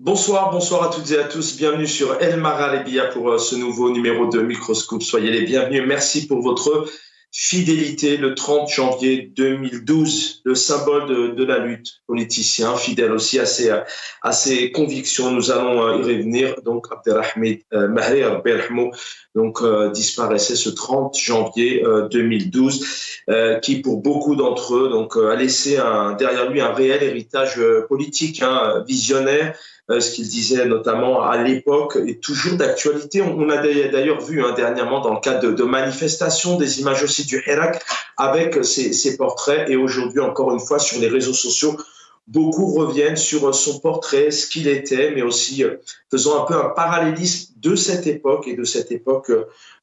Bonsoir à toutes et à tous. Bienvenue sur El Maralebia pour ce nouveau numéro de Microscope. Soyez les bienvenus. Merci pour votre fidélité. Le 30 janvier 2012, le symbole de la lutte, politicien, fidèle aussi à ses convictions. Nous allons y revenir. Donc, Abdelhamid Mahri, disparaissait ce 30 janvier 2012, qui pour beaucoup d'entre eux a laissé derrière lui un réel héritage politique, visionnaire. Ce qu'il disait notamment à l'époque est toujours d'actualité. On a d'ailleurs vu dernièrement dans le cadre de manifestations des images aussi du Hirak avec ses portraits, et aujourd'hui encore une fois sur les réseaux sociaux, beaucoup reviennent sur son portrait, ce qu'il était, mais aussi faisant un peu un parallélisme de cette époque et de cette époque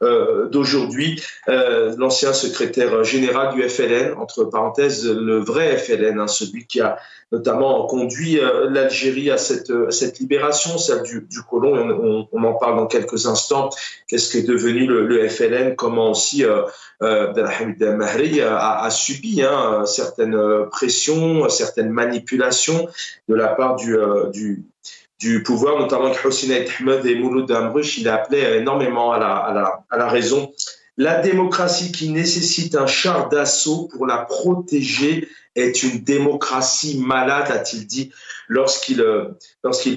d'aujourd'hui. L'ancien secrétaire général du FLN, entre parenthèses, le vrai FLN, celui qui a notamment conduit l'Algérie à cette libération, celle du colon. On en parle dans quelques instants. Qu'est-ce qu'est devenu le FLN? Comment aussi Abdelhamid Mahri a subi certaines pressions, certaines manipulations de la part du pouvoir, notamment avec Hosni Ahmed et Mouloud Amrouche. Il appelait énormément à la raison. La démocratie qui nécessite un char d'assaut pour la protéger est une démocratie malade, a-t-il dit lorsqu'il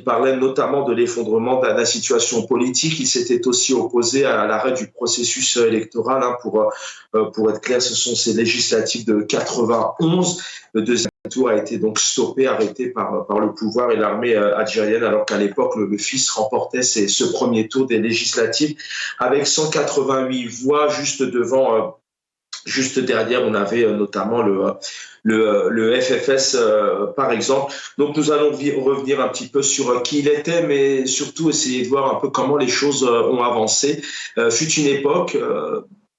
parlait notamment de l'effondrement de la situation politique. Il s'était aussi opposé à l'arrêt du processus électoral. Pour être clair, ce sont ces législatives de 91. Le deuxième tour a été donc arrêté par le pouvoir et l'armée algérienne, alors qu'à l'époque, le fils remportait ce premier tour des législatives avec 188 voix. Juste derrière, on avait notamment le FFS, par exemple. Donc, nous allons revenir un petit peu sur qui il était, mais surtout essayer de voir un peu comment les choses ont avancé. Fut une époque,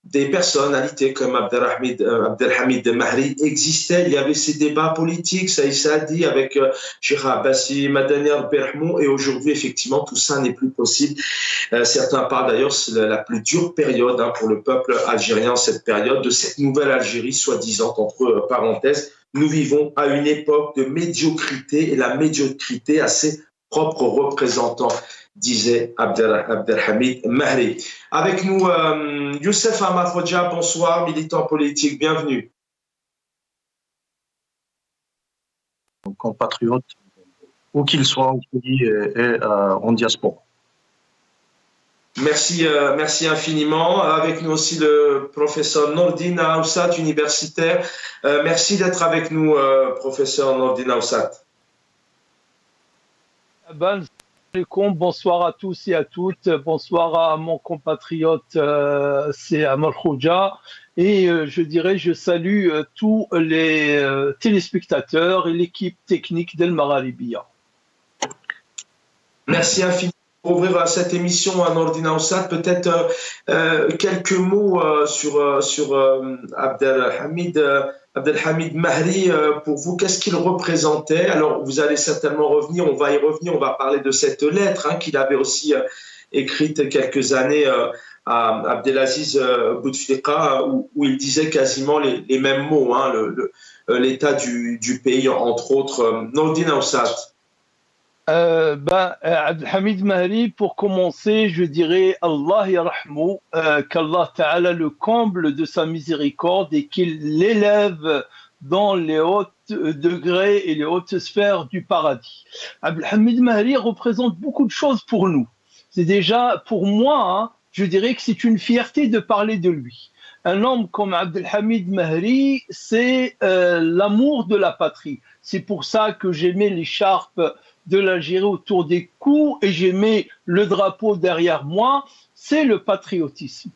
des personnalités comme Abdelhamid Mahri existaient. Il y avait ces débats politiques, ça a dit, avec Cheikh Abbassi, Madani Berhmou, et aujourd'hui, effectivement, tout ça n'est plus possible. Certains parlent d'ailleurs, c'est la plus dure période pour le peuple algérien, cette période de cette nouvelle Algérie, soi-disant, entre parenthèses. Nous vivons à une époque de médiocrité, et la médiocrité a ses propres représentants, disait Abdelhamid Mahri. Avec nous, Youssef Ahmad Hoxha, bonsoir, militant politique, bienvenue. Compatriotes, où qu'ils soient au pays et en diaspora. Merci infiniment. Avec nous aussi le professeur Nordine Aoussat, universitaire. Merci d'être avec nous, professeur Nordine Aoussat. Bonsoir à tous et à toutes. Bonsoir à mon compatriote, c'est Ahmad Hoxha. Et je salue tous les téléspectateurs et l'équipe technique d'El Maralebia. Merci infiniment. Pour ouvrir cette émission à Nordine Aoussat, peut-être quelques mots sur Abdelhamid Mahri. Pour vous, qu'est-ce qu'il représentait? Alors, vous allez certainement revenir, on va y revenir, on va parler de cette lettre qu'il avait aussi écrite quelques années à Abdelaziz Bouteflika, où il disait quasiment les mêmes mots, l'état du pays, entre autres. Nordine Aoussat. Abdelhamid Mahri, pour commencer, je dirais Allah yarhamou, qu'Allah Ta'ala le comble de sa miséricorde et qu'il l'élève dans les hautes degrés et les hautes sphères du paradis. Abdelhamid Mahri représente beaucoup de choses pour nous. C'est déjà, pour moi, je dirais que c'est une fierté de parler de lui. Un homme comme Abdelhamid Mahri, c'est l'amour de la patrie. C'est pour ça que j'aimais l'écharpe de l'Algérie autour des cous et j'aimais le drapeau derrière moi, c'est le patriotisme.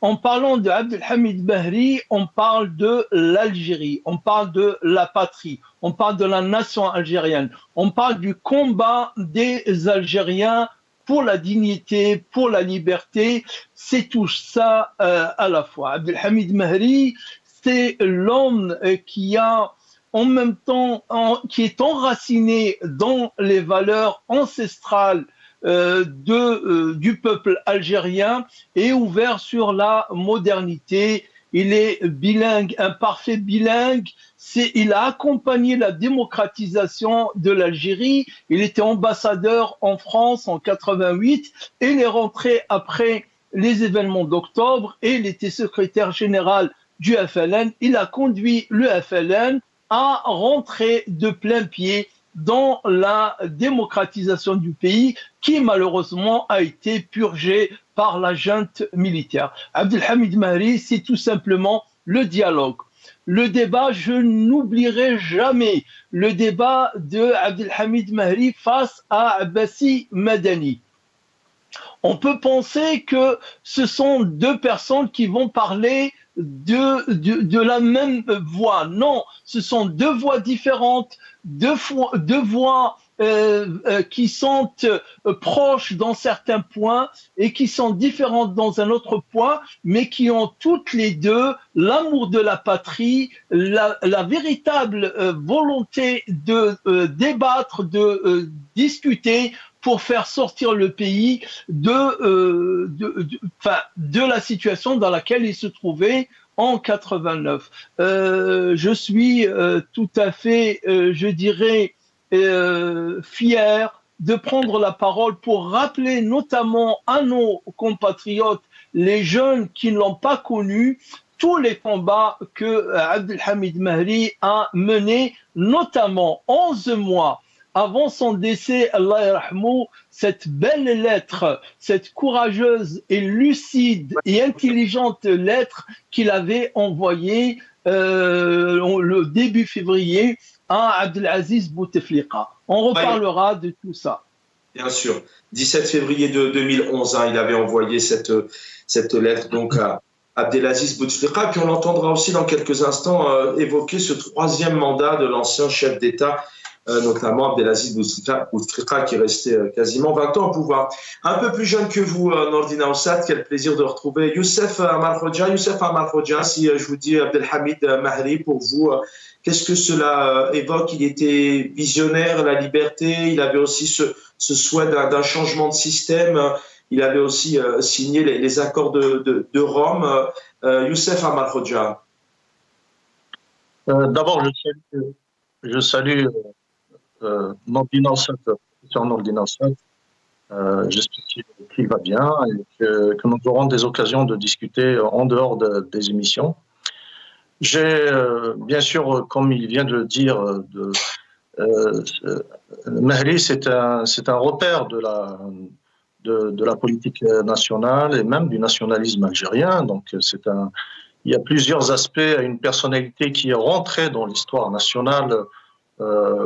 En parlant de Abdelhamid Mahri, on parle de l'Algérie, on parle de la patrie, on parle de la nation algérienne, on parle du combat des Algériens pour la dignité, pour la liberté, c'est tout ça à la fois. Abdelhamid Mahri, c'est l'homme qui a en même temps, qui est enraciné dans les valeurs ancestrales du peuple algérien et ouvert sur la modernité il est bilingue, un parfait bilingue. Il a accompagné la démocratisation de l'Algérie. Il était ambassadeur en France en 88 et il est rentré après les événements d'octobre et il était secrétaire général du FLN. Il a conduit le FLN à rentrer de plein pied dans la démocratisation du pays qui malheureusement a été purgée par la junte militaire. Abdelhamid Mahri, c'est tout simplement le dialogue. Le débat, je n'oublierai jamais le débat de Abdelhamid Mahri face à Abbassi Madani. On peut penser que ce sont deux personnes qui vont parler de la même voix. Non, ce sont deux voix différentes, deux voix qui sont proches dans certains points et qui sont différentes dans un autre point, mais qui ont toutes les deux l'amour de la patrie, la véritable volonté de débattre, de discuter pour faire sortir le pays de la situation dans laquelle il se trouvait en 89. Je suis tout à fait, je dirais, fier de prendre la parole pour rappeler notamment à nos compatriotes, les jeunes qui ne l'ont pas connu, tous les combats que Abdelhamid Mahri a menés, notamment 11 mois avant son décès, Allah yarhamou, cette belle lettre, cette courageuse et lucide et intelligente lettre qu'il avait envoyée le début février à Abdelaziz Bouteflika. On reparlera de tout ça. Bien sûr. 17 février 2011, il avait envoyé cette lettre donc à Abdelaziz Bouteflika. Puis on l'entendra aussi dans quelques instants évoquer ce troisième mandat de l'ancien chef d'État, notamment Abdelaziz Bouteflika, qui est resté quasiment 20 ans au pouvoir. Un peu plus jeune que vous, Nordina Oussat, quel plaisir de retrouver Youssef Amal Khoja. Youssef Amal Khoja, si je vous dis Abdelhamid Mahri, pour vous, qu'est-ce que cela évoque? Il était visionnaire, la liberté, il avait aussi ce souhait d'un changement de système, il avait aussi signé les accords de Rome. Youssef Amal Khoja. D'abord, je salue Nordina Oussat, j'espère qu'il va bien et que nous aurons des occasions de discuter en dehors des émissions. J'ai, bien sûr, comme il vient de le dire, Mahri, c'est un repère de la politique nationale et même du nationalisme algérien. Donc, il y a plusieurs aspects à une personnalité qui est rentrée dans l'histoire nationale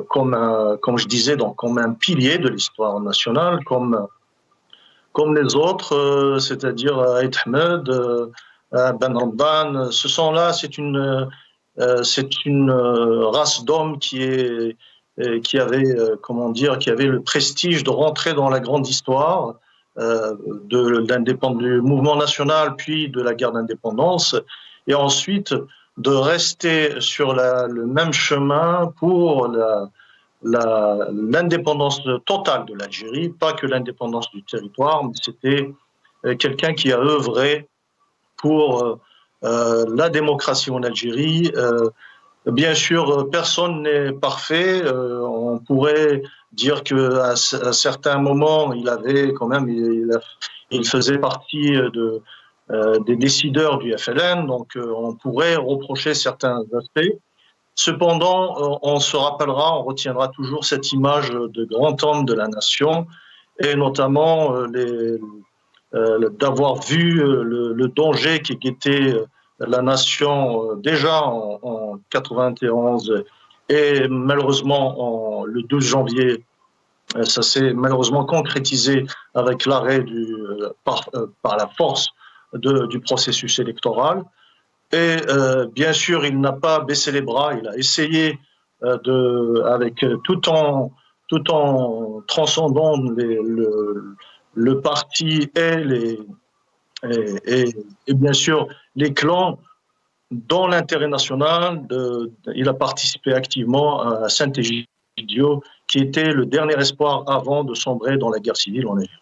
comme je disais, donc comme un pilier de l'histoire nationale, comme les autres, c'est-à-dire Aït Ahmed, Ben Ramdan. Ce sont là, c'est une race d'hommes qui avait le prestige de rentrer dans la grande histoire du mouvement national, puis de la guerre d'indépendance, et ensuite de rester sur le même chemin pour l'indépendance totale de l'Algérie, pas que l'indépendance du territoire, mais c'était quelqu'un qui a œuvré pour la démocratie en Algérie. Bien sûr, personne n'est parfait. On pourrait dire qu'à certains moments, il faisait partie des décideurs du FLN, donc on pourrait reprocher certains aspects. Cependant, on se rappellera, on retiendra toujours cette image de grand homme de la nation, et notamment d'avoir vu le danger qui guettait la nation déjà en 91 et malheureusement le 12 janvier, ça s'est malheureusement concrétisé avec l'arrêt par la force du processus électoral. Et bien sûr, il n'a pas baissé les bras, il a essayé tout en transcendant le parti et bien sûr les clans dans l'intérêt national. Il a participé activement à Saint-Égidio, qui était le dernier espoir avant de sombrer dans la guerre civile en Algérie.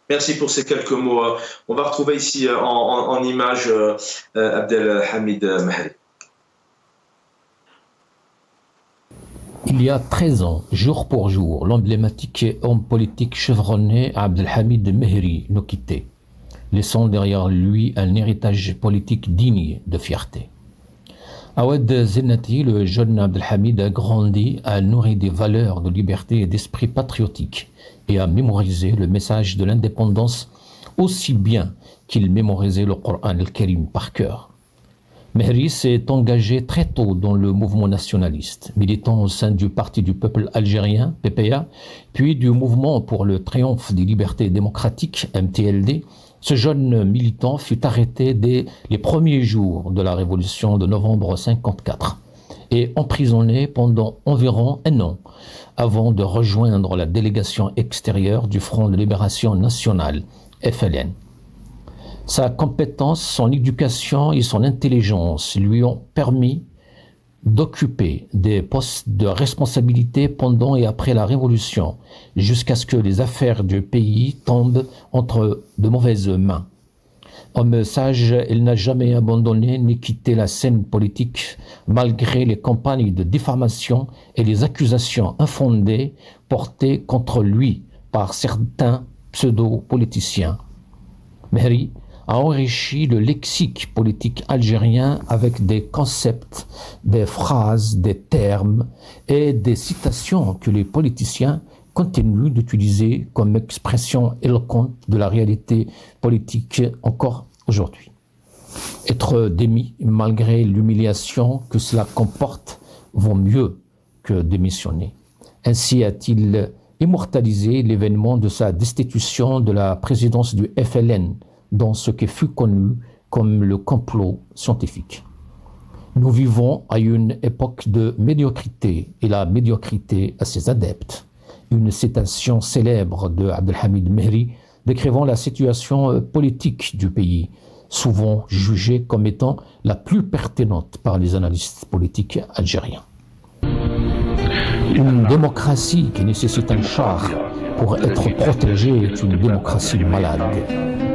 Merci pour ces quelques mots. On va retrouver ici en image Abdelhamid Mahri. Il y a 13 ans, jour pour jour, l'emblématique homme politique chevronné Abdelhamid Mehri nous quittait, laissant derrière lui un héritage politique digne de fierté. Awad Zenati, le jeune Abdelhamid, a grandi, a nourri des valeurs de liberté et d'esprit patriotique et a mémorisé le message de l'indépendance aussi bien qu'il mémorisait le Coran al-Karim par cœur. Mehri s'est engagé très tôt dans le mouvement nationaliste, militant au sein du Parti du peuple algérien, PPA, puis du Mouvement pour le triomphe des libertés démocratiques, MTLD. Ce jeune militant fut arrêté dès les premiers jours de la révolution de novembre 1954 et emprisonné pendant environ un an avant de rejoindre la délégation extérieure du Front de libération nationale, FLN. Sa compétence, son éducation et son intelligence lui ont permis d'occuper des postes de responsabilité pendant et après la Révolution, jusqu'à ce que les affaires du pays tombent entre de mauvaises mains. Homme sage, il n'a jamais abandonné ni quitté la scène politique, malgré les campagnes de diffamation et les accusations infondées portées contre lui par certains pseudo-politiciens. Mehri a enrichi le lexique politique algérien avec des concepts, des phrases, des termes et des citations que les politiciens continuent d'utiliser comme expression éloquente de la réalité politique encore aujourd'hui. Être démis malgré l'humiliation que cela comporte vaut mieux que démissionner. Ainsi a-t-il immortalisé l'événement de sa destitution de la présidence du FLN dans ce qui fut connu comme le complot scientifique. Nous vivons à une époque de médiocrité et la médiocrité a ses adeptes. Une citation célèbre de Abdelhamid Mehri décrivant la situation politique du pays, souvent jugée comme étant la plus pertinente par les analystes politiques algériens. Une démocratie qui nécessite un char pour être protégée est une démocratie malade.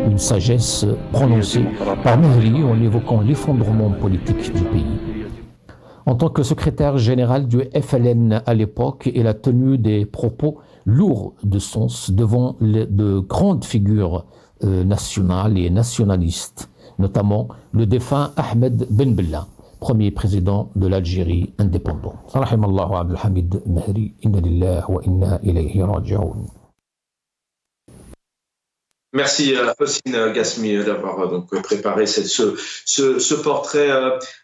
Une sagesse prononcée par Mehri en évoquant l'effondrement politique du pays. En tant que secrétaire général du FLN à l'époque, il a tenu des propos lourds de sens devant de grandes figures nationales et nationalistes, notamment le défunt Ahmed Ben Bella, premier président de l'Algérie indépendante. Rahimallahu Abdelhamid Mehri, inna lillahi wa inna ilayhi raji'un. Merci Hossein Ghasmi d'avoir donc préparé ce portrait.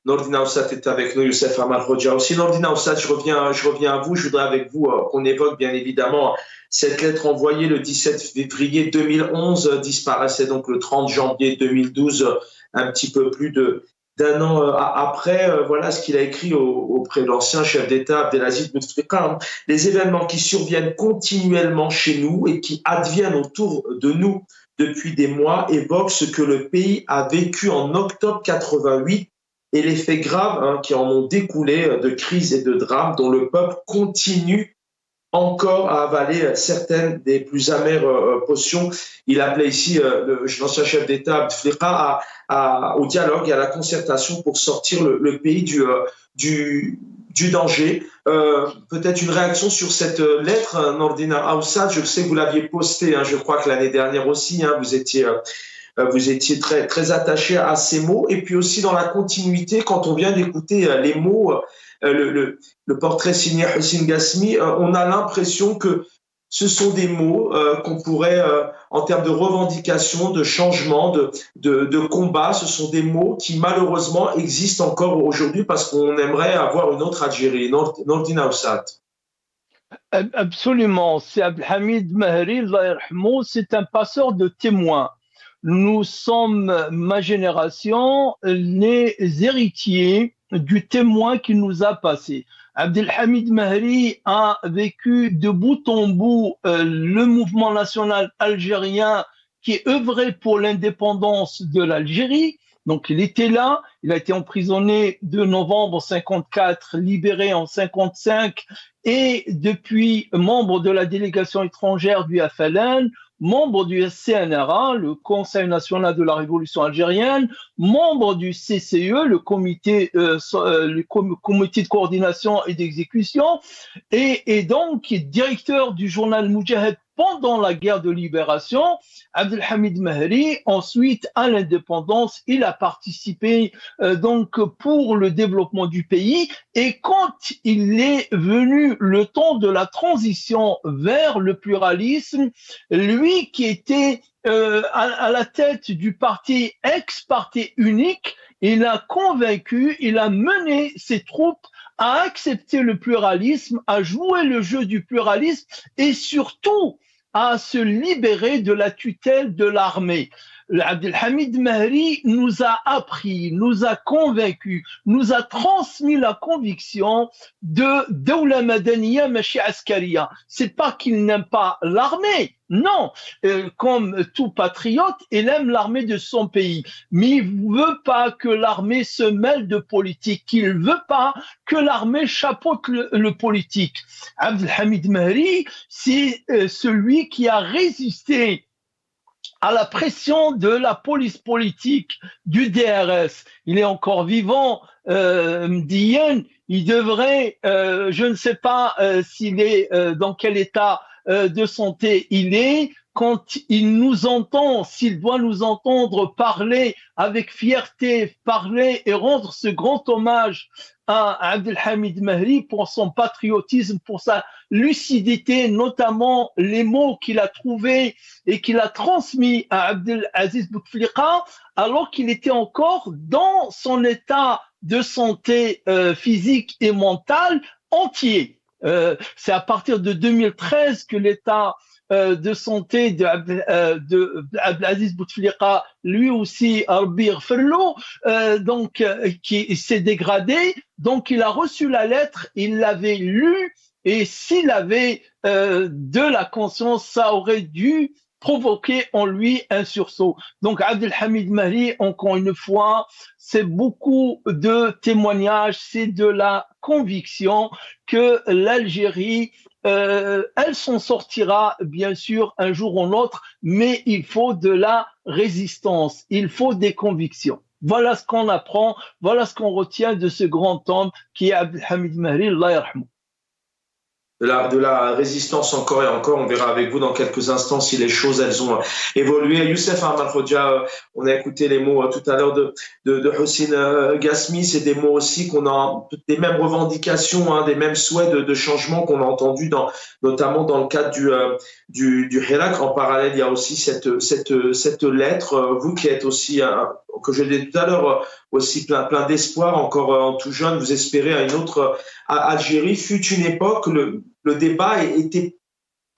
Nordine Aoussat est avec nous, Youssef Amal Rodja aussi. Nordine Aoussat, je reviens à vous. Je voudrais avec vous qu'on évoque bien évidemment cette lettre envoyée le 17 février 2011, disparaissait donc le 30 janvier 2012, un petit peu plus d'un an après. Voilà ce qu'il a écrit auprès de l'ancien chef d'État Abdelaziz Bouteflika. Les événements qui surviennent continuellement chez nous et qui adviennent autour de nous depuis des mois évoquent ce que le pays a vécu en octobre 88 et les faits graves qui en ont découlé de crises et de drames dont le peuple continue encore à avaler certaines des plus amères potions. Il appelait ici l'ancien chef d'État Bouteflika au dialogue et à la concertation pour sortir le pays du danger. Peut-être une réaction sur cette lettre, Nordina Aoussat. Je sais que vous l'aviez postée, je crois que l'année dernière aussi, vous étiez très, très attaché à ces mots. Et puis aussi dans la continuité, quand on vient d'écouter les mots, le portrait signé Hossein Ghasmi, on a l'impression que ce sont des mots qu'on pourrait, en termes de revendication, de changement, de combat, ce sont des mots qui malheureusement existent encore aujourd'hui parce qu'on aimerait avoir une autre Algérie. Nordine Aoussat. Absolument. C'est Abdelhamid Mehri, Allah yarhamou, c'est un passeur de témoins. Nous sommes, ma génération, les héritiers du témoin qui nous a passé. Abdelhamid Mehri a vécu de bout en bout le mouvement national algérien qui œuvrait pour l'indépendance de l'Algérie Donc il était là, il a été emprisonné de novembre 54, libéré en 55 et depuis membre de la délégation étrangère du FLN, membre du CNRA, le Conseil national de la révolution algérienne, membre du CCE, le comité de coordination et d'exécution, et donc directeur du journal Moudjahid pendant la guerre de libération. Abdelhamid Mahri, ensuite à l'indépendance, il a participé donc pour le développement du pays, et quand il est venu le temps de la transition vers le pluralisme, lui qui était à la tête du parti ex-parti unique, il a convaincu, il a mené ses troupes à accepter le pluralisme, à jouer le jeu du pluralisme et surtout à se libérer de la tutelle de l'armée. Abdelhamid Mahri nous a appris, nous a convaincus, nous a transmis la conviction de Dawla Madaniya Machi Askariya. C'est pas qu'il n'aime pas l'armée, non. Comme tout patriote, il aime l'armée de son pays, mais il veut pas que l'armée se mêle de politique, il veut pas que l'armée chapeaute le politique. Abdelhamid Mahri, c'est celui qui a résisté à la pression de la police politique du DRS. Il est encore vivant, Diane, il devrait, je ne sais pas s'il est dans quel état de santé il est, quand il nous entend, s'il doit nous entendre parler avec fierté, parler et rendre ce grand hommage à Abdelhamid Mahri pour son patriotisme, pour sa lucidité, notamment les mots qu'il a trouvés et qu'il a transmis à Abdelaziz Bouteflika, alors qu'il était encore dans son état de santé physique et mentale entier. C'est à partir de 2013 que l'état de santé d'Abdelaziz Bouteflika, lui aussi, Arbir Ferlo, qui s'est dégradé. Donc, il a reçu la lettre, il l'avait lue, et s'il avait de la conscience, ça aurait dû provoquer en lui un sursaut. Donc, Abdelhamid Mahri, encore une fois, c'est beaucoup de témoignages, c'est de la conviction que l'Algérie elle s'en sortira bien sûr un jour ou l'autre, mais il faut de la résistance, il faut des convictions. Voilà ce qu'on apprend, voilà ce qu'on retient de ce grand homme qui est Abdelhamid Mahri, Allah yarhamou. De la résistance encore et encore. On verra avec vous dans quelques instants si les choses elles ont évolué. Youssef Ahmad Khoja, on a écouté les mots tout à l'heure de Hossein Ghasmi, c'est des mots aussi qu'on a des mêmes revendications, des mêmes souhaits de changement qu'on a entendus notamment dans le cadre du Hirak. En parallèle, il y a aussi cette lettre, vous qui êtes aussi, que je l'ai dit tout à l'heure, aussi plein d'espoir, encore tout jeune, vous espérez à une autre Algérie. Fut une époque, le débat était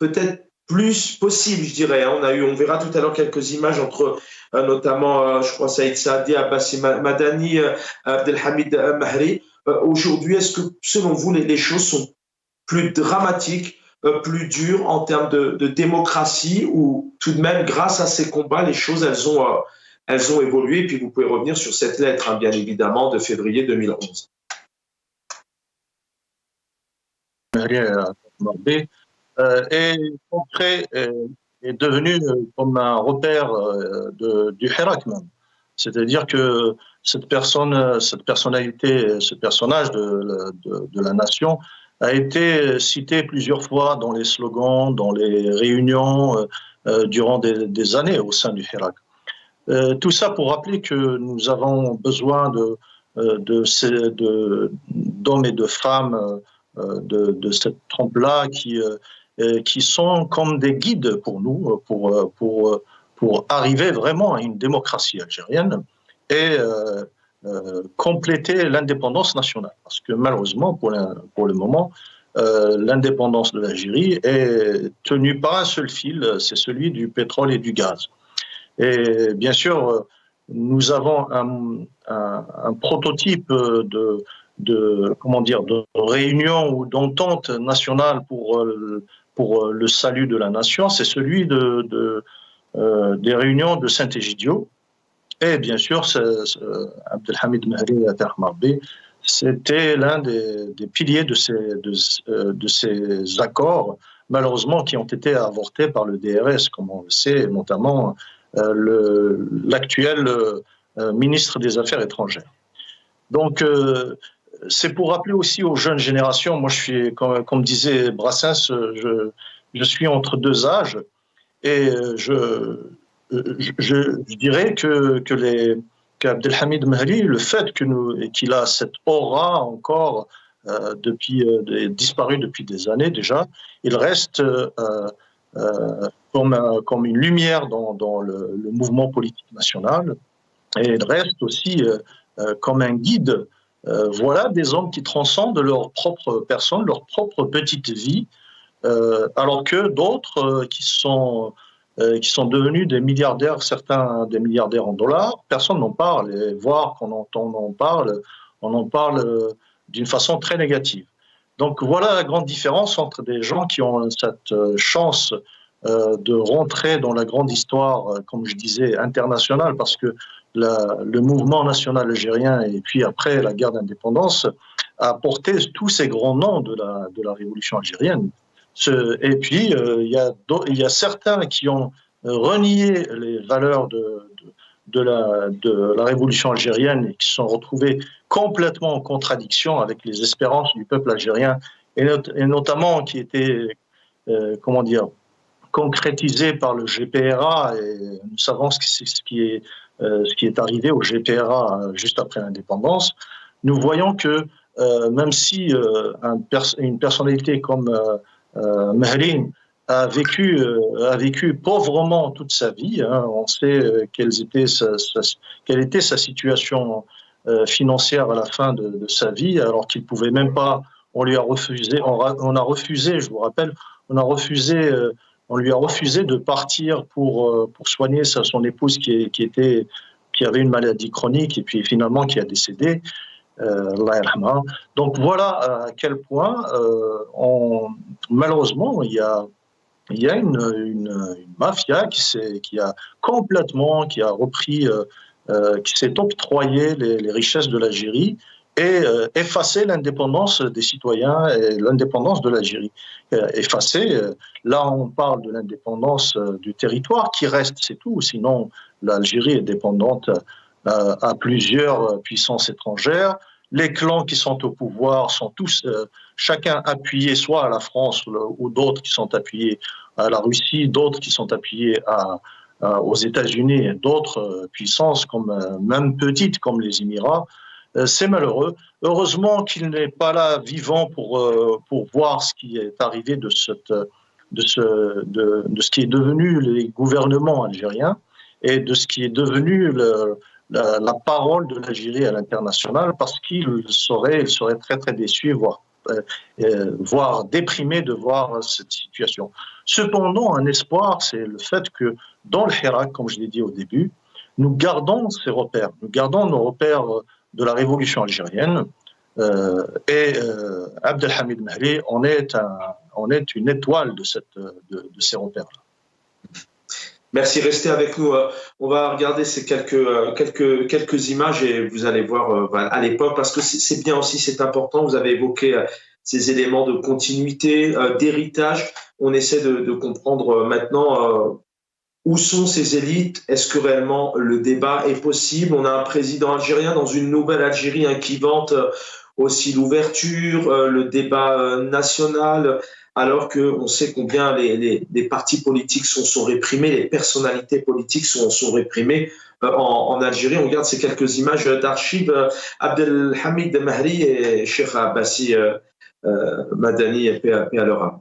peut-être plus possible, je dirais. On verra tout à l'heure quelques images entre notamment, je crois, Saïd Saadi, Abbassi Madani, Abdelhamid Mahri. Aujourd'hui, est-ce que, selon vous, les choses sont plus dramatiques, plus dures en termes de démocratie, ou tout de même, grâce à ces combats, les choses, elles ont évolué? Et puis, vous pouvez revenir sur cette lettre, bien évidemment, de février 2011. Est devenu comme un repère du Hirak même. C'est-à-dire que cette personnalité, ce personnage de la nation a été cité plusieurs fois dans les slogans, dans les réunions durant des années au sein du Hirak. Tout ça pour rappeler que nous avons besoin d'hommes et de femmes de cette trempe-là qui sont comme des guides pour nous, pour arriver vraiment à une démocratie algérienne et compléter l'indépendance nationale. Parce que malheureusement, pour le moment, l'indépendance de l'Algérie est tenue par un seul fil, c'est celui du pétrole et du gaz. Et bien sûr, nous avons un prototype de réunion ou d'entente nationale pour le salut de la nation, c'est celui des réunions de Saint-Égidio, Et bien sûr, Abdelhamid Mehri, c'était l'un des piliers de ces accords, malheureusement, qui ont été avortés par le DRS, comme on le sait, notamment l'actuel ministre des Affaires étrangères. Donc, c'est pour rappeler aussi aux jeunes générations, moi je suis, comme disait Brassens, je suis entre deux âges, et je dirais qu'Abdelhamid Mehri, le fait qu'il a cette aura encore disparu depuis des années déjà, il reste comme une lumière dans le mouvement politique national, et il reste aussi comme un guide. Voilà des hommes qui transcendent leur propre personne, leur propre petite vie, alors que d'autres qui sont devenus des milliardaires, certains des milliardaires en dollars, personne n'en parle, et voire qu'on en parle, on en parle d'une façon très négative. Donc voilà la grande différence entre des gens qui ont cette chance de rentrer dans la grande histoire, comme je disais, internationale, parce que le mouvement national algérien et puis après la guerre d'indépendance a porté tous ces grands noms de la révolution algérienne. Et puis il y a certains qui ont renié les valeurs de la révolution algérienne et qui se sont retrouvés complètement en contradiction avec les espérances du peuple algérien, et notamment qui étaient, concrétisées par le GPRA, et nous savons ce qui est arrivé au GPRA juste après l'indépendance. Nous voyons que même si une personnalité comme Mehri a vécu pauvrement toute sa vie, on sait quelle était sa situation financière à la fin de sa vie, alors qu'il pouvait même pas, on lui a refusé, on a refusé, je vous rappelle, on lui a refusé de partir pour soigner son épouse qui avait une maladie chronique et puis finalement qui a décédé. Donc voilà à quel point malheureusement il y a une mafia qui a repris, qui s'est octroyé les richesses de l'Algérie et effacé l'indépendance des citoyens et l'indépendance de l'Algérie. Là on parle de l'indépendance du territoire qui reste, c'est tout, sinon l'Algérie est dépendante à plusieurs puissances étrangères. Les clans qui sont au pouvoir sont tous, chacun appuyé soit à la France ou d'autres qui sont appuyés à la Russie, d'autres qui sont appuyés aux États-Unis et d'autres puissances, même petites comme les Émirats. C'est malheureux. Heureusement qu'il n'est pas là vivant pour voir ce qui est arrivé de ce qui est devenu les gouvernements algériens et de ce qui est devenu la parole de l'Algérie à l'international, parce qu'il serait très très déçu, voire déprimé de voir cette situation. Cependant, un espoir, c'est le fait que dans le Hirak, comme je l'ai dit au début, nous gardons ces repères, nous gardons nos repères de la révolution algérienne, et Abdelhamid Mehri en est une étoile de ces repères-là. Merci, restez avec nous. On va regarder ces quelques images et vous allez voir à l'époque, parce que c'est bien aussi, c'est important. Vous avez évoqué ces éléments de continuité, d'héritage. On essaie de comprendre maintenant où sont ces élites. Est-ce que réellement le débat est possible? On a un président algérien dans une nouvelle Algérie qui vante aussi l'ouverture, le débat national, alors qu'on sait combien les partis politiques sont réprimés, les personnalités politiques sont réprimées en Algérie. On regarde ces quelques images d'archives. Abdelhamid Mehri et Cheikh Abbassi Madani, paix à leur âme.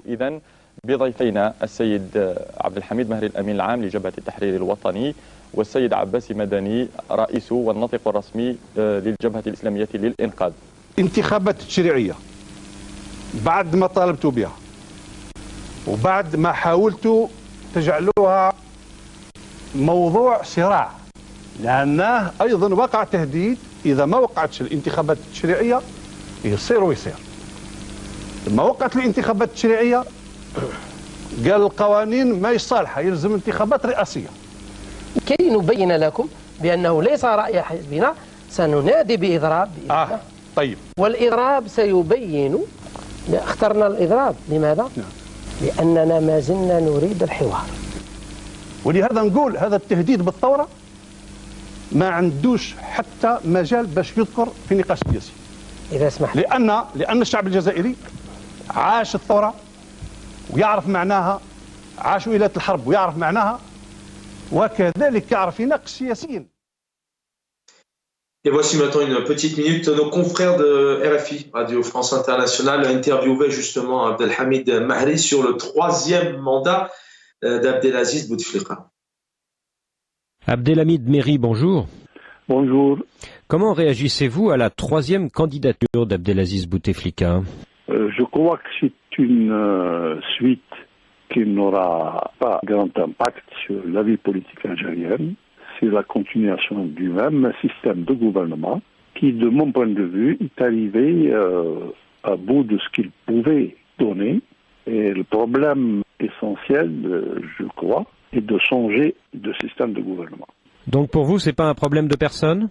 إذن بضيفينا السيد عبد الحميد مهري الأمين العام لجبهة التحرير الوطني والسيد عباسي مدني رئيس والناطق الرسمي للجبهة الإسلامية للإنقاذ. انتخابات تشريعية بعد ما طالبت بها وبعد ما حاولت تجعلوها موضوع صراع، لأنه أيضا وقع تهديد إذا ما وقعتش الانتخابات التشريعية يصير ويصير. لما وقعت الانتخابات التشريعية قال القوانين ما يصالحها، يلزم انتخابات رئاسية. كي نبين لكم بأنه ليس رأي حزبنا سننادي بإضراب بإذن الله. طيب. والإضراب سيبين. اخترنا الإضراب لماذا؟ لأننا ما زلنا نريد الحوار. ولهذا نقول هذا التهديد بالثورة ما عندوش حتى مجال باش يذكر في نقاش سياسي. إذا سمحت. لأن الشعب الجزائري عاش الثورة ويعرف معناها، عاش ولاية الحرب ويعرف معناها، وكذلك يعرف يناقش سياسيا. Et voici maintenant une petite minute. Nos confrères de RFI, Radio France Internationale, interviewaient justement Abdelhamid Mahri sur le 3e mandat d'Abdelaziz Bouteflika. Abdelhamid Mahri, bonjour. Bonjour. Comment réagissez-vous à la 3e candidature d'Abdelaziz Bouteflika? Je crois que c'est une suite qui n'aura pas grand impact sur la vie politique algérienne. C'est la continuation du même système de gouvernement qui, de mon point de vue, est arrivé à bout de ce qu'il pouvait donner. Et le problème essentiel, je crois, est de changer de système de gouvernement. Donc pour vous, c'est pas un problème de personne?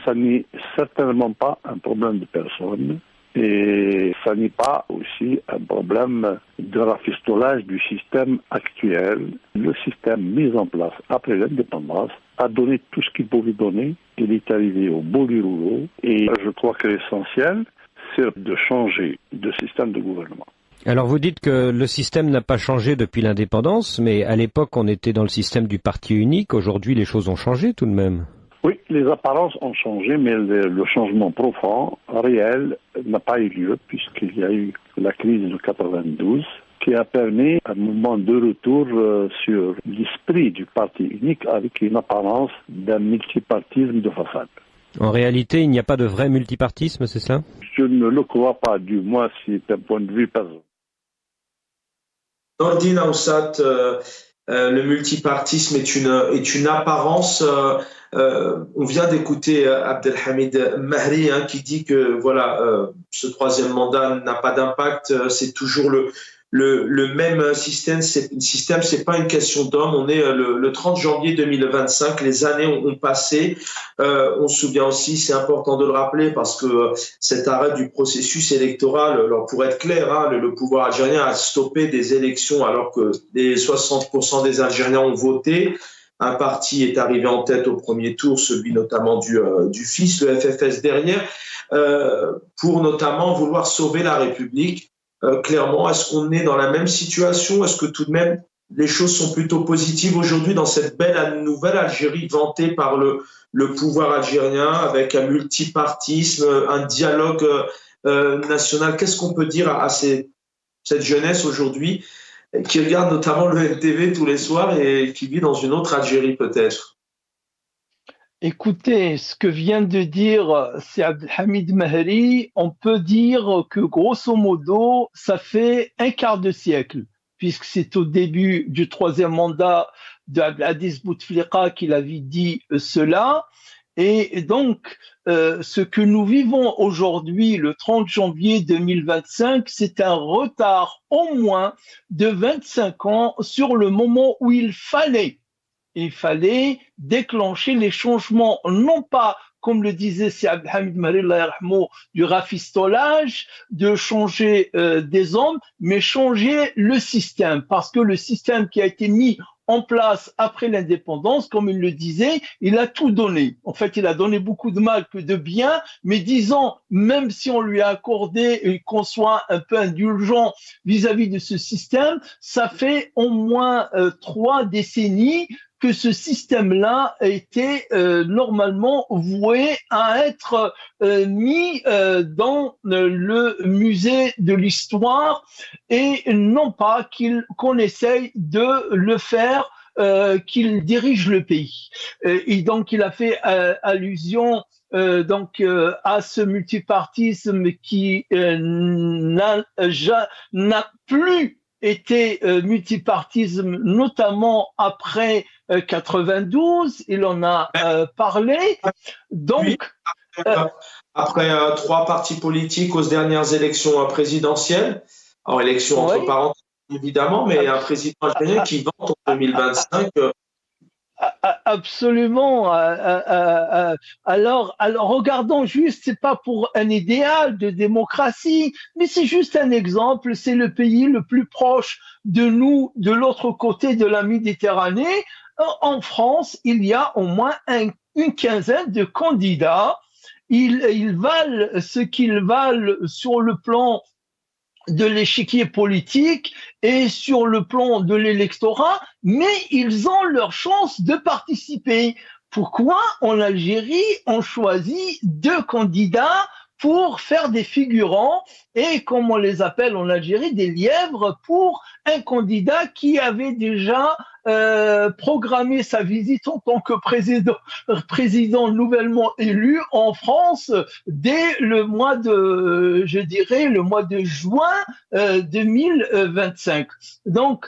Ça n'est certainement pas un problème de personne. Et ça n'est pas aussi un problème de rafistolage du système actuel. Le système mis en place après l'indépendance a donné tout ce qu'il pouvait donner. Il est arrivé au bout du rouleau. Et je crois que l'essentiel, c'est de changer de système de gouvernement. Alors vous dites que le système n'a pas changé depuis l'indépendance, mais à l'époque on était dans le système du parti unique. Aujourd'hui les choses ont changé tout de même. Oui, les apparences ont changé, mais le changement profond, réel, n'a pas eu lieu puisqu'il y a eu la crise de 92 qui a permis un moment de retour sur l'esprit du parti unique avec une apparence d'un multipartisme de façade. En réalité, il n'y a pas de vrai multipartisme, c'est ça? Je ne le crois pas, du moins c'est un point de vue personnel. Nordine Aoussat, le multipartisme est une apparence. On vient d'écouter Abdelhamid Mahri qui dit que voilà, ce 3e mandat n'a pas d'impact, c'est toujours le même système. C'est pas une question d'homme. On est le 30 janvier 2025. Les années ont passé. On se souvient aussi, c'est important de le rappeler parce que cet arrêt du processus électoral, alors pour être clair, le pouvoir algérien a stoppé des élections alors que les 60% des Algériens ont voté. Un parti est arrivé en tête au premier tour, celui notamment du fils, le FFS derrière, pour notamment vouloir sauver la République. Clairement, est-ce qu'on est dans la même situation? Est-ce que tout de même les choses sont plutôt positives aujourd'hui dans cette belle nouvelle Algérie vantée par le pouvoir algérien avec un multipartisme, un dialogue national? Qu'est-ce qu'on peut dire à cette jeunesse aujourd'hui qui regarde notamment le NTV tous les soirs et qui vit dans une autre Algérie peut-être? Écoutez, ce que vient de dire c'est Abdelhamid Mahri, on peut dire que grosso modo, ça fait un quart de siècle, puisque c'est au début du 3e mandat d'Abdelaziz Bouteflika qu'il avait dit cela. Et donc, ce que nous vivons aujourd'hui, le 30 janvier 2025, c'est un retard au moins de 25 ans sur le moment où il fallait déclencher les changements, non pas, comme le disait si Abdelhamid Mahri, du rafistolage, de changer des hommes, mais changer le système. Parce que le système qui a été mis en place après l'indépendance, comme il le disait, il a tout donné. En fait, il a donné beaucoup de mal que de bien, mais disons, même si on lui a accordé et qu'on soit un peu indulgent vis-à-vis de ce système, ça fait au moins 3 décennies que ce système-là était normalement voué à être mis dans le musée de l'histoire et non pas qu'on essaye de le faire qu'il dirige le pays. Et donc il a fait allusion à ce multipartisme qui n'a plus été multipartisme, notamment après 92, il en a parlé. Donc, oui, après 3 partis politiques aux dernières élections présidentielles, en élection entre parenthèses évidemment, mais un président algérien qui vante en 2025 Absolument. Alors, regardons juste, c'est pas pour un idéal de démocratie, mais c'est juste un exemple. C'est le pays le plus proche de nous, de l'autre côté de la Méditerranée. En France, il y a au moins une quinzaine de candidats. Ils valent ce qu'ils valent sur le plan de l'échiquier politique et sur le plan de l'électorat, mais ils ont leur chance de participer. Pourquoi en Algérie on choisit 2 candidats pour faire des figurants et, comme on les appelle en Algérie, des lièvres pour un candidat qui avait déjà programmé sa visite en tant que président nouvellement élu en France dès le mois de, je dirais, le mois de juin 2025. Donc,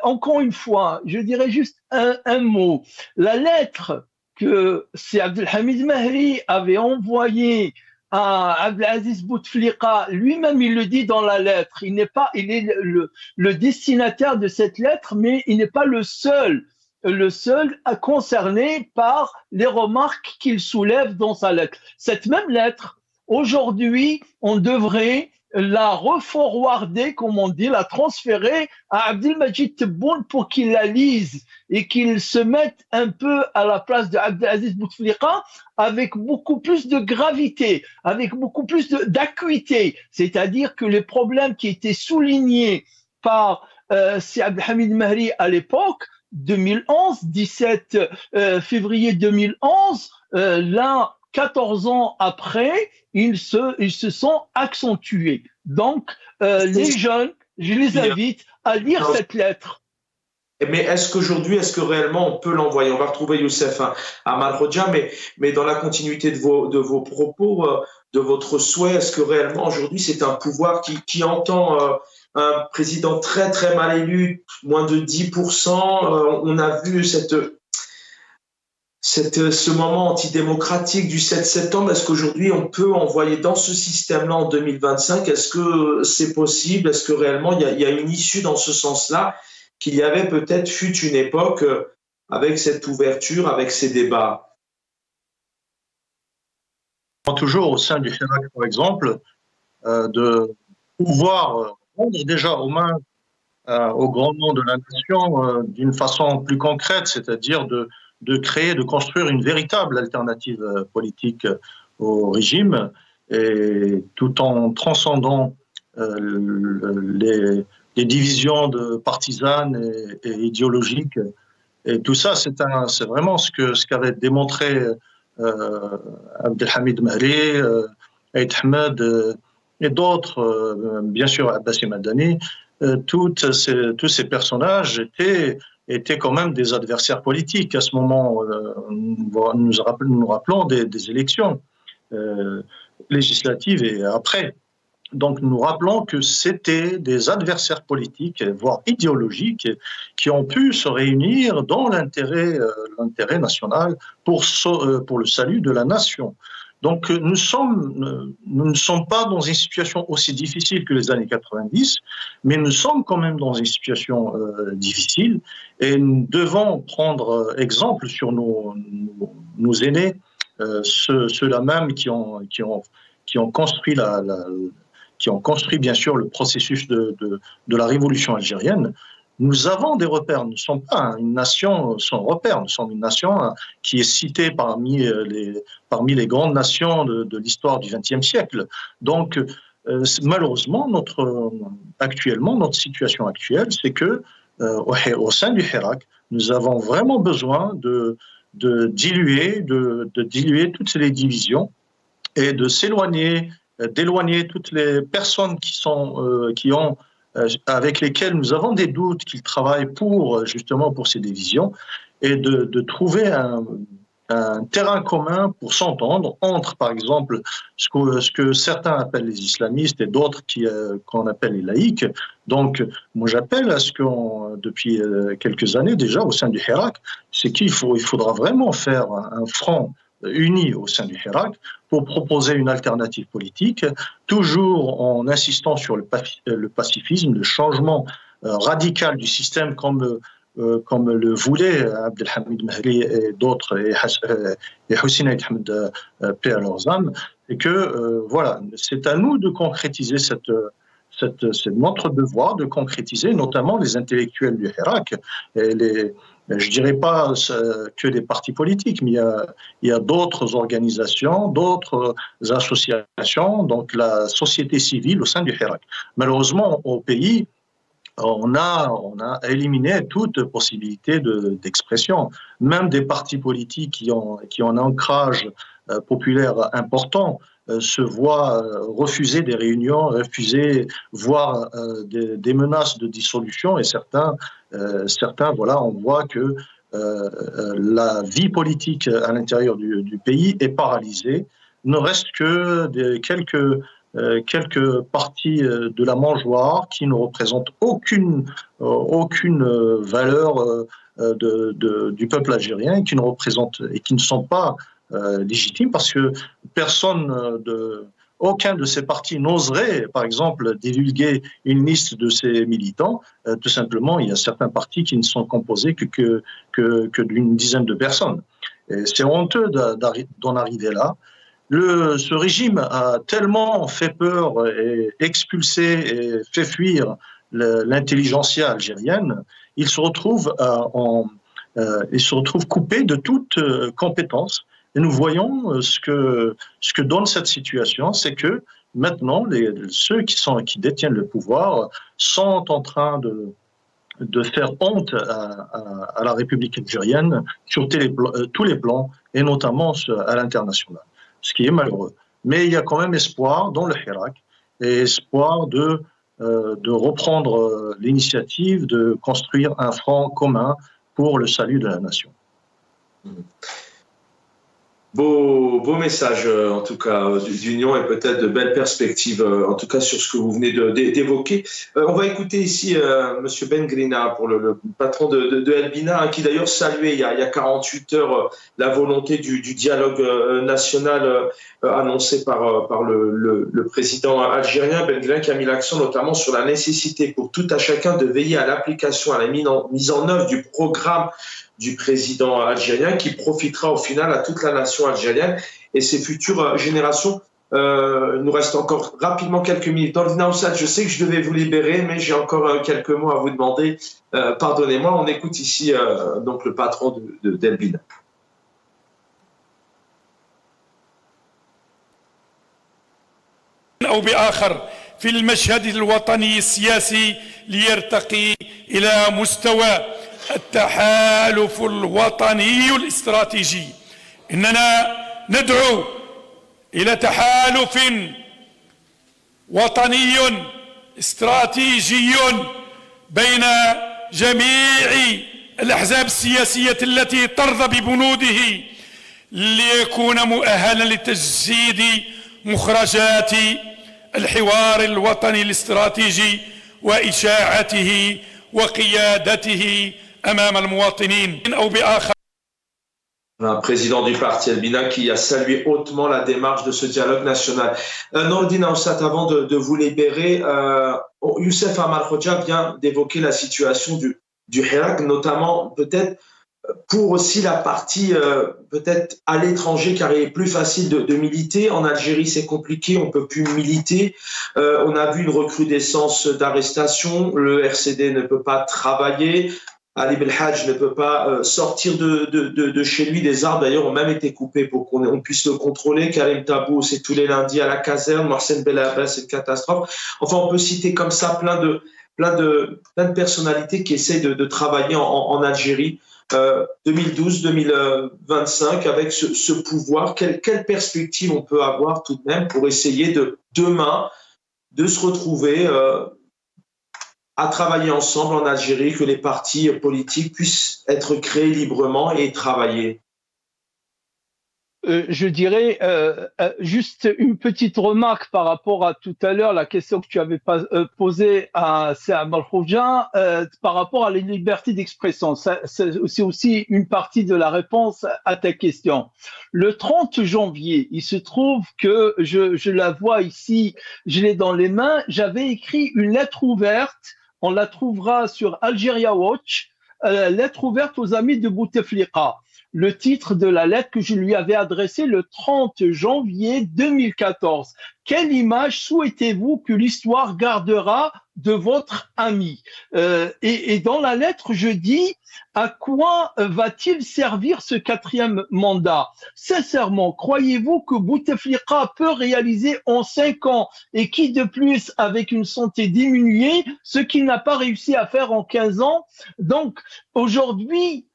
encore une fois, je dirais juste un mot. La lettre que c'est Abdelhamid Mahri avait envoyée à Abdelaziz Bouteflika, lui-même il le dit dans la lettre, il est le destinataire de cette lettre, mais il n'est pas le seul à concerné par les remarques qu'il soulève dans sa lettre. Cette même lettre, aujourd'hui, on devrait la reforwarder, comme on dit, la transférer à Abdelmajid Tebboune pour qu'il la lise et qu'il se mette un peu à la place de Abdelaziz Bouteflika avec beaucoup plus de gravité, avec beaucoup plus d'acuité. C'est-à-dire que les problèmes qui étaient soulignés par si Abdelhamid Mahri à l'époque, 2011, 17 février 2011, là, 14 ans après, ils se sont accentués. Donc, les jeunes, je les invite à lire cette lettre. Mais est-ce que réellement on peut l'envoyer? On va retrouver Youssef Amal Rodja, mais dans la continuité de vos propos, de votre souhait, est-ce que réellement aujourd'hui c'est un pouvoir qui entend un président très très mal élu, moins de 10%? On a vu ce moment antidémocratique du 7 septembre. Est-ce qu'aujourd'hui on peut envoyer dans ce système-là en 2025? Est-ce que c'est possible? Est-ce que réellement il y a une issue dans ce sens-là, qu'il y avait peut-être fut une époque avec cette ouverture, avec ces débats? Toujours au sein du Hirak, par exemple, de pouvoir rendre déjà aux mains au grand nom de la nation d'une façon plus concrète, c'est-à-dire de créer, de construire une véritable alternative politique au régime, et tout en transcendant les divisions partisanes et idéologiques. Et tout ça, c'est vraiment ce qu'avait démontré Abdelhamid Mahri, Aït Ahmed et d'autres, bien sûr Abbassi Madani. Tous ces personnages étaient quand même des adversaires politiques. À ce moment, nous rappelons des élections législatives et après. Donc nous rappelons que c'était des adversaires politiques, voire idéologiques, qui ont pu se réunir dans l'intérêt national pour le salut de la nation. Donc nous ne sommes pas dans une situation aussi difficile que les années 90, mais nous sommes quand même dans une situation difficile, et nous devons prendre exemple sur nos aînés, ceux-là même qui ont construit qui ont construit bien sûr le processus de la révolution algérienne. Nous avons des repères, nous ne sommes pas une nation sans repères, nous sommes une nation qui est citée parmi les grandes nations de l'histoire du XXe siècle. Donc malheureusement, actuellement, notre situation actuelle, c'est que au sein du Hirak, nous avons vraiment besoin de diluer toutes les divisions et d'éloigner toutes les personnes avec lesquelles nous avons des doutes qu'ils travaillent justement pour ces divisions, et de trouver un terrain commun pour s'entendre entre, par exemple, ce que certains appellent les islamistes et d'autres qu'on appelle les laïcs. Donc, moi j'appelle à ce depuis quelques années déjà au sein du Hirak, c'est qu'il faudra vraiment faire un front unis au sein du Hirak pour proposer une alternative politique, toujours en insistant sur le pacifisme, le changement radical du système, comme comme le voulaient Abdelhamid Mehri et d'autres, et Hussein Ahmed, paix à leurs âmes, et que voilà, c'est à nous de concrétiser c'est notre devoir de concrétiser, notamment les intellectuels du Hirak, et je dirais pas que des partis politiques, mais il y a d'autres organisations, d'autres associations, donc la société civile au sein du Hirak. Malheureusement, au pays, on a éliminé toute possibilité d'expression. Même des partis politiques qui ont un ancrage populaire important se voient refuser des réunions, voire des menaces de dissolution, et certains, voilà, on voit que la vie politique à l'intérieur du pays est paralysée. Il ne reste que quelques partis de la mangeoire qui ne représentent aucune valeur du peuple algérien, qui ne représentent et qui ne sont pas légitimes, parce que aucun de ces partis n'oserait, par exemple, divulguer une liste de ses militants. Tout simplement, il y a certains partis qui ne sont composés que d'une dizaine de personnes. Et c'est honteux d'en arriver là. Ce régime a tellement fait peur et expulsé et fait fuir l'intelligentsia algérienne, il se retrouve coupé de toute compétence. Et nous voyons ce que donne cette situation, c'est que maintenant, ceux qui détiennent le pouvoir sont en train de faire honte à la République algérienne sur tous les plans, et notamment à l'international, ce qui est malheureux. Mais il y a quand même espoir dans le Hirak, et espoir de reprendre l'initiative de construire un front commun pour le salut de la nation. Beau message, en tout cas, d'union, et peut-être de belles perspectives, en tout cas, sur ce que vous venez d'évoquer. On va écouter ici M. Ben Grina, pour le patron de El Bina, qui d'ailleurs saluait il y a 48 heures la volonté du dialogue national annoncé par le président algérien. Ben Grina, qui a mis l'accent notamment sur la nécessité pour tout à chacun de veiller à l'application, à la mise en œuvre du programme du président algérien, qui profitera au final à toute la nation algérienne et ses futures générations. Il nous reste encore rapidement quelques minutes. Nordina Oussad, je sais que je devais vous libérer, mais j'ai encore quelques mots à vous demander. Pardonnez-moi. On écoute ici donc le patron d'El Bina. أو بآخر في المشهد الوطني السياسي ليرتقي إلى مستوى التحالف الوطني الاستراتيجي. إننا ندعو إلى تحالف وطني استراتيجي بين جميع الأحزاب السياسية التي ترضى ببنوده ليكون مؤهلا لتجسيد مخرجات الحوار الوطني الاستراتيجي وإشاعته وقيادته أمام المواطنين أو بآخر. Un président du parti El Bina qui a salué hautement la démarche de ce dialogue national. Nordina Oussad, avant de vous libérer, Youssef Amal Khoja vient d'évoquer la situation du Hirak, notamment peut-être pour aussi la partie peut-être à l'étranger, car il est plus facile de militer. En Algérie, c'est compliqué, on peut plus militer. On a vu une recrudescence d'arrestations. Le RCD ne peut pas travailler. Ali Belhadj ne peut pas sortir de chez lui. Des armes, d'ailleurs, ont même été coupées pour qu'on puisse le contrôler. Karim Tabou, c'est tous les lundis à la caserne. Mohsen Belabès, c'est une catastrophe. Enfin, on peut citer comme ça plein de personnalités qui essayent de travailler en Algérie. 2012-2025, avec ce pouvoir, quelle perspective on peut avoir tout de même pour essayer demain de se retrouver à travailler ensemble en Algérie, que les partis politiques puissent être créés librement et travailler? Je dirais juste une petite remarque par rapport à tout à l'heure, la question que tu avais posée à Amal Khoja par rapport à la liberté d'expression. C'est aussi une partie de la réponse à ta question. Le 30 janvier, il se trouve que je la vois ici, je l'ai dans les mains, j'avais écrit une lettre ouverte, on la trouvera sur Algeria Watch, lettre ouverte aux amis de Bouteflika. Le titre de la lettre que je lui avais adressée le 30 janvier 2014. Quelle image souhaitez-vous que l'histoire gardera de votre ami? Et dans la lettre, je dis, à quoi va-t-il servir ce 4e mandat? Sincèrement, croyez-vous que Bouteflika peut réaliser en 5 ans, et qui de plus avec une santé diminuée, ce qu'il n'a pas réussi à faire en 15 ans? Donc, aujourd'hui,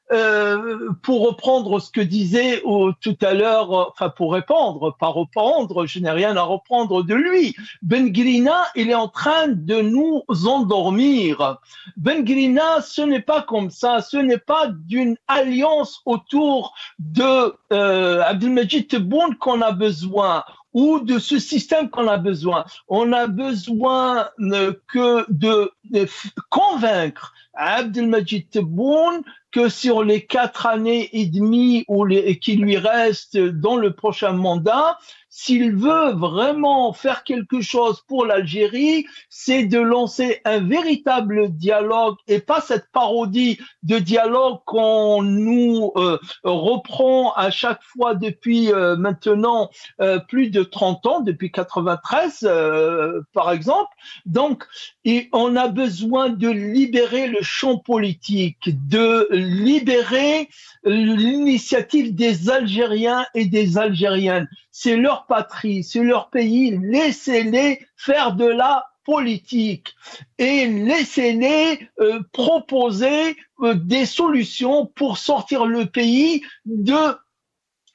pour reprendre ce que disait tout à l'heure, enfin pour répondre, pas reprendre, je n'ai rien à reprendre de lui. Ben Grina, il est en train de nous endormir. Ben Grina, ce n'est pas comme ça, ce n'est pas d'une alliance autour de Abdelmajid Tebboune qu'on a besoin, ou de ce système qu'on a besoin. On a besoin que de convaincre Abdelmajid Tebboune que sur les 4 années et demie qui lui restent dans le prochain mandat, s'il veut vraiment faire quelque chose pour l'Algérie, c'est de lancer un véritable dialogue et pas cette parodie de dialogue qu'on nous reprend à chaque fois depuis maintenant plus de 30 ans, depuis 93 par exemple. Donc, on a besoin de libérer le champ politique, de libérer l'initiative des Algériens et des Algériennes. C'est leur patrie, c'est leur pays. Laissez-les faire de la politique et laissez-les proposer des solutions pour sortir le pays de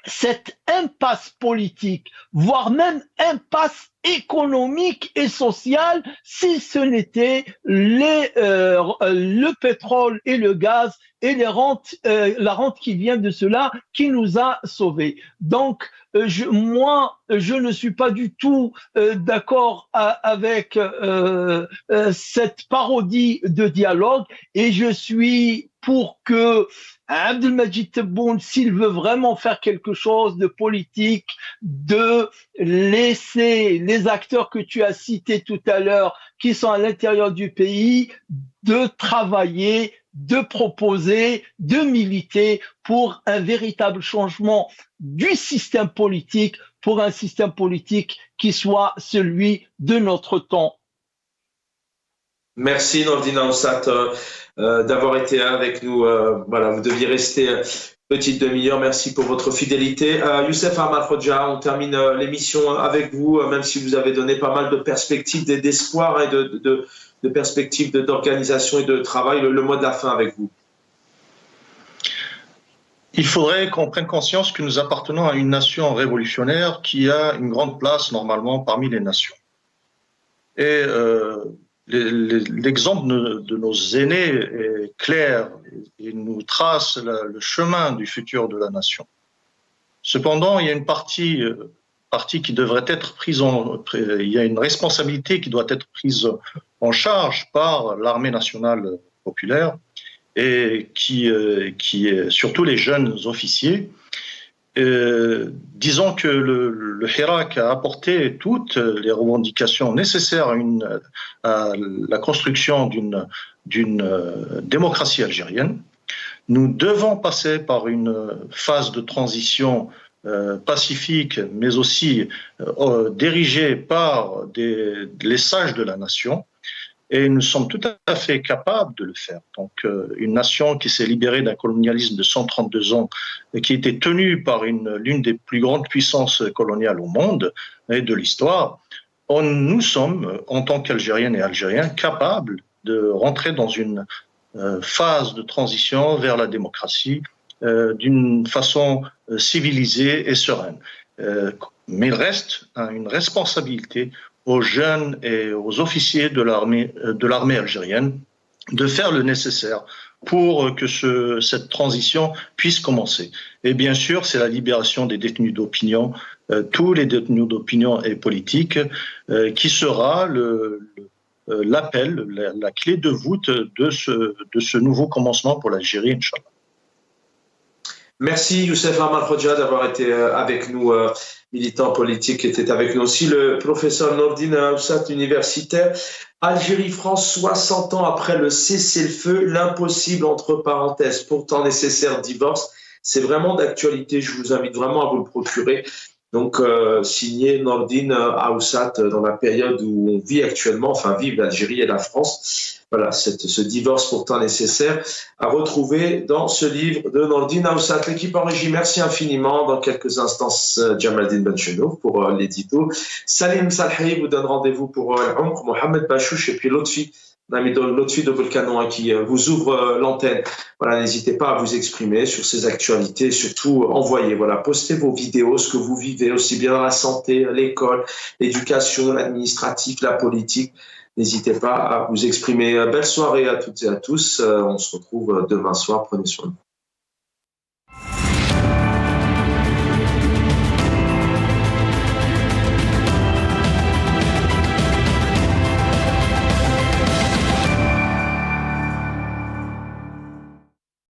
cette impasse politique, voire même impasse économique et sociale, si ce n'était le pétrole et le gaz et les rentes, la rente qui vient de cela qui nous a sauvés. Donc, moi, je ne suis pas du tout d'accord avec cette parodie de dialogue et je suis pour que Abdelmajid Tebboune, s'il veut vraiment faire quelque chose de politique, de laisser les acteurs que tu as cités tout à l'heure, qui sont à l'intérieur du pays, de travailler, de proposer, de militer pour un véritable changement du système politique, pour un système politique qui soit celui de notre temps. Merci Nordine Aoussat d'avoir été avec nous. Voilà, vous deviez rester petite demi-heure. Merci pour votre fidélité. Youssef Ahmad Khoja, on termine l'émission avec vous, même si vous avez donné pas mal de perspectives, d'espoir et de perspectives d'organisation et de travail. Le mot de la fin avec vous. Il faudrait qu'on prenne conscience que nous appartenons à une nation révolutionnaire qui a une grande place normalement parmi les nations. Et l'exemple de nos aînés est clair et nous trace le chemin du futur de la nation. Cependant, il y a une partie qui devrait être prise il y a une responsabilité qui doit être prise en charge par l'armée nationale populaire et qui est surtout les jeunes officiers. Disons que le Hirak a apporté toutes les revendications nécessaires à la construction d'une démocratie algérienne. Nous devons passer par une phase de transition pacifique, mais aussi dirigée par les sages de la nation. Et nous sommes tout à fait capables de le faire. Donc, une nation qui s'est libérée d'un colonialisme de 132 ans et qui était tenue par l'une des plus grandes puissances coloniales au monde et de l'histoire, nous sommes, en tant qu'Algériennes et Algériens, capables de rentrer dans une phase de transition vers la démocratie d'une façon civilisée et sereine. Mais il reste une responsabilité aux jeunes et aux officiers de l'armée algérienne de faire le nécessaire pour que cette transition puisse commencer. Et bien sûr, c'est la libération des détenus d'opinion, tous les détenus d'opinion et politiques, qui sera l'appel, la clé de voûte de ce nouveau commencement pour l'Algérie, Inch'Allah. Merci Youssef Ahmad Khoja d'avoir été avec nous, militant politique qui était avec nous aussi, le professeur Nordine Aoussat, universitaire. Algérie-France, 60 ans après le cessez-le-feu, l'impossible entre parenthèses, pourtant nécessaire divorce. C'est vraiment d'actualité, je vous invite vraiment à vous le procurer. Donc, signé Nordine Aoussat dans la période où on vit actuellement, enfin vivent l'Algérie et la France. Voilà, ce divorce pourtant nécessaire à retrouver dans ce livre de Nordine Aoussat. L'équipe en régie, merci infiniment. Dans quelques instants, Jamaldine Benchenouf pour l'édito. Salim Salhi vous donne rendez-vous pour l'Omr, Mohamed Bachouch et puis Lotfi, l'ami Lotfi de Volcanon qui vous ouvre l'antenne. Voilà, n'hésitez pas à vous exprimer sur ces actualités, surtout envoyez, voilà, postez vos vidéos, ce que vous vivez, aussi bien dans la santé, l'école, l'éducation, l'administratif, la politique. N'hésitez pas à vous exprimer. Belle soirée à toutes et à tous. On se retrouve demain soir. Prenez soin de vous.